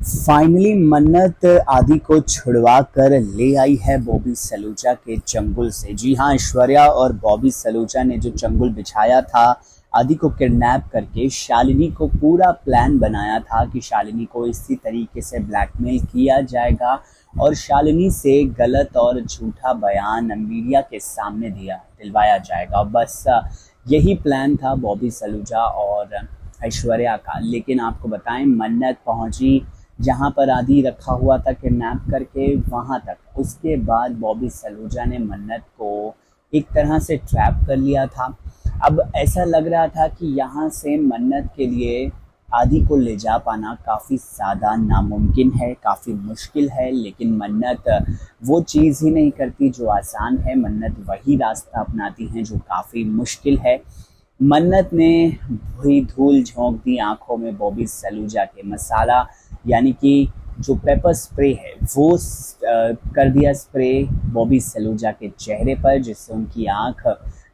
Finally मन्नत आदि को छुड़वा कर ले आई है बॉबी सलूजा के चंगुल से। जी हाँ, ऐश्वर्या और बॉबी सलूजा ने जो चंगुल बिछाया था आदि को किडनैप करके, शालिनी को पूरा प्लान बनाया था कि शालिनी को इसी तरीके से ब्लैकमेल किया जाएगा और शालिनी से गलत और झूठा बयान मीडिया के सामने दिलवाया जाएगा। बस यही प्लान था बॉबी सलूजा और ऐश्वर्या का। लेकिन आपको बताएं, मन्नत पहुंची जहां पर आदि रखा हुआ था किडनैप करके, वहां तक। उसके बाद बॉबी सलूजा ने मन्नत को एक तरह से ट्रैप कर लिया था। अब ऐसा लग रहा था कि यहाँ से मन्नत के लिए आदि को ले जा पाना काफ़ी ज़्यादा नामुमकिन है, काफ़ी मुश्किल है। लेकिन मन्नत वो चीज़ ही नहीं करती जो आसान है, मन्नत वही रास्ता अपनाती हैं जो काफ़ी मुश्किल है। मन्नत ने वही धूल झोंक दी आंखों में बॉबी सलूजा के। मसाला यानी कि जो पेपर स्प्रे है वो कर दिया स्प्रे बॉबी सलूजा के चेहरे पर, जिससे उनकी आंख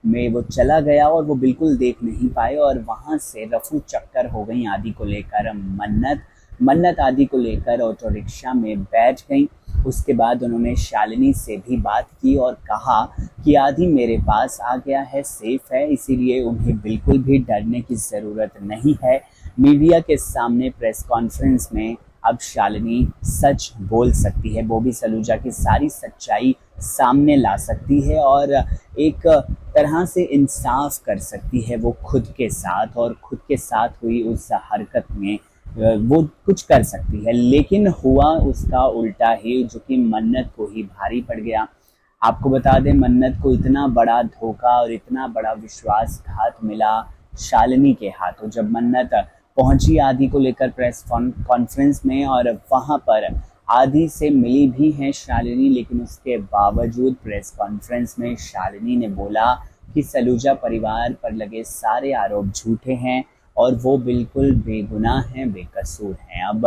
में वो चला गया और वो बिल्कुल देख नहीं पाए। और वहाँ से रफू चक्कर हो गई आदि को लेकर। मन्नत आदि को लेकर ऑटो रिक्शा में बैठ गई। उसके बाद उन्होंने शालिनी से भी बात की और कहा कि आदि मेरे पास आ गया है, सेफ है, इसीलिए उन्हें बिल्कुल भी डरने की ज़रूरत नहीं है। मीडिया के सामने प्रेस कॉन्फ्रेंस में अब शालिनी सच बोल सकती है, बॉबी सलूजा की सारी सच्चाई सामने ला सकती है और एक तरह से इंसाफ कर सकती है वो खुद के साथ, और खुद के साथ हुई उस हरकत में वो कुछ कर सकती है। लेकिन हुआ उसका उल्टा ही, जो कि मन्नत को ही भारी पड़ गया। आपको बता दें, मन्नत को इतना बड़ा धोखा और इतना बड़ा विश्वासघात मिला शालिनी के हाथों। जब मन्नत पहुंची आदि को लेकर प्रेस कॉन्फ्रेंस में, और वहां पर आदि से मिली भी हैं शालिनी, लेकिन उसके बावजूद प्रेस कॉन्फ्रेंस में शालिनी ने बोला कि सलूजा परिवार पर लगे सारे आरोप झूठे हैं और वो बिल्कुल बेगुनाह हैं, बेकसूर हैं। अब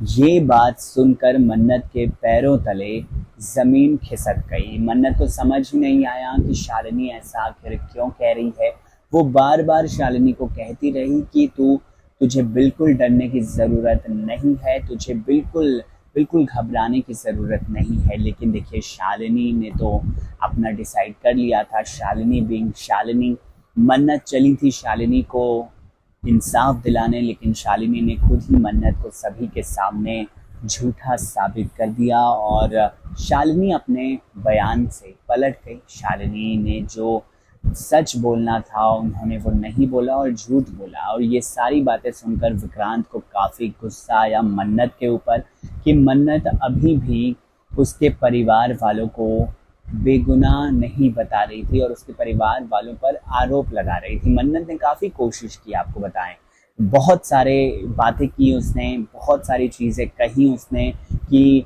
ये बात सुनकर मन्नत के पैरों तले ज़मीन खिसक गई। मन्नत को समझ ही नहीं आया कि शालिनी ऐसा आखिर क्यों कह रही है। वो बार बार शालिनी को कहती रही कि तुझे बिल्कुल डरने की ज़रूरत नहीं है, तुझे बिल्कुल घबराने की ज़रूरत नहीं है। लेकिन देखिए, शालिनी ने तो अपना डिसाइड कर लिया था। शालिनी बीइंग शालिनी, मन्नत चली थी शालिनी को इंसाफ दिलाने, लेकिन शालिनी ने खुद ही मन्नत को सभी के सामने झूठा साबित कर दिया और शालिनी अपने बयान से पलट गई। शालिनी ने जो सच बोलना था उन्होंने वो नहीं बोला और झूठ बोला। और ये सारी बातें सुनकर विक्रांत को काफ़ी गुस्सा आया मन्नत के ऊपर कि मन्नत अभी भी उसके परिवार वालों को बेगुनाह नहीं बता रही थी और उसके परिवार वालों पर आरोप लगा रही थी। मन्नत ने काफ़ी कोशिश की, आपको बताएं, बहुत सारे बातें की उसने, बहुत सारी चीज़ें कही उसने कि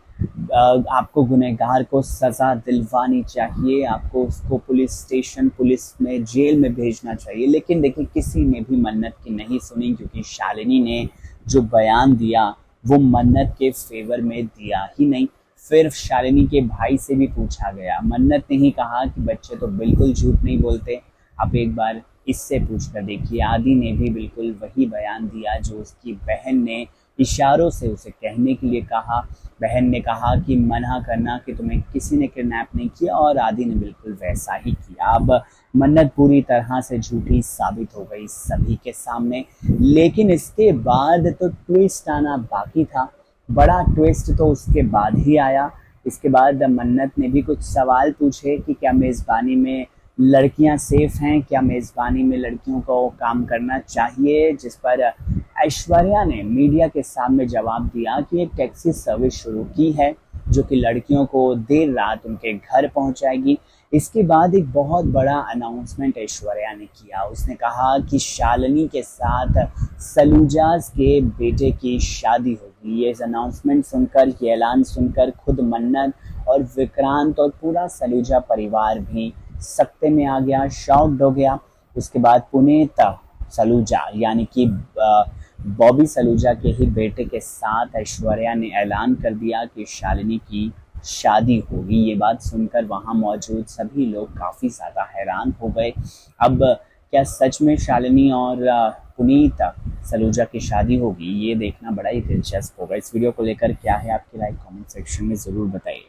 आपको गुनहगार को सज़ा दिलवानी चाहिए, आपको उसको पुलिस स्टेशन, पुलिस में, जेल में भेजना चाहिए। लेकिन देखिए, किसी ने भी मन्नत की नहीं सुनी, क्योंकि शालिनी ने जो बयान दिया वो मन्नत के फेवर में दिया ही नहीं। फिर शालिनी के भाई से भी पूछा गया। मन्नत ने ही कहा कि बच्चे तो बिल्कुल झूठ नहीं बोलते, आप एक बार इससे पूछ कर देखिए। आदि ने भी बिल्कुल वही बयान दिया जो उसकी बहन ने इशारों से उसे कहने के लिए कहा। बहन ने कहा कि मना करना कि तुम्हें किसी ने किडनैप नहीं किया, और आदि ने बिल्कुल वैसा ही किया। अब मन्नत पूरी तरह से झूठी साबित हो गई सभी के सामने। लेकिन इसके बाद तो ट्विस्ट आना बाकी था। बड़ा ट्विस्ट तो उसके बाद ही आया। इसके बाद मन्नत ने भी कुछ सवाल पूछे कि क्या मेज़बानी में लड़कियां सेफ हैं, क्या मेज़बानी में लड़कियों को काम करना चाहिए, जिस पर ऐश्वर्या ने मीडिया के सामने जवाब दिया कि एक टैक्सी सर्विस शुरू की है जो कि लड़कियों को देर रात उनके घर पहुंचाएगी। इसके बाद एक बहुत बड़ा अनाउंसमेंट ऐश्वर्या ने किया। उसने कहा कि शालिनी के साथ सलूजाज के बेटे की शादी होगी। ये अनाउंसमेंट सुनकर, ये ऐलान सुनकर खुद मन्नत और विक्रांत और पूरा सलूजा परिवार भी सकते में आ गया, शॉक्ड हो गया। उसके बाद पुनीत सलूजा यानी कि बॉबी सलूजा के ही बेटे के साथ ऐश्वर्या ने ऐलान कर दिया कि शालिनी की शादी होगी। ये बात सुनकर वहां मौजूद सभी लोग काफ़ी ज़्यादा हैरान हो गए। अब क्या सच में शालिनी और पुनीत सलूजा की शादी होगी, ये देखना बड़ा ही दिलचस्प होगा। इस वीडियो को लेकर क्या है आपकी राय, कमेंट सेक्शन में ज़रूर बताइए।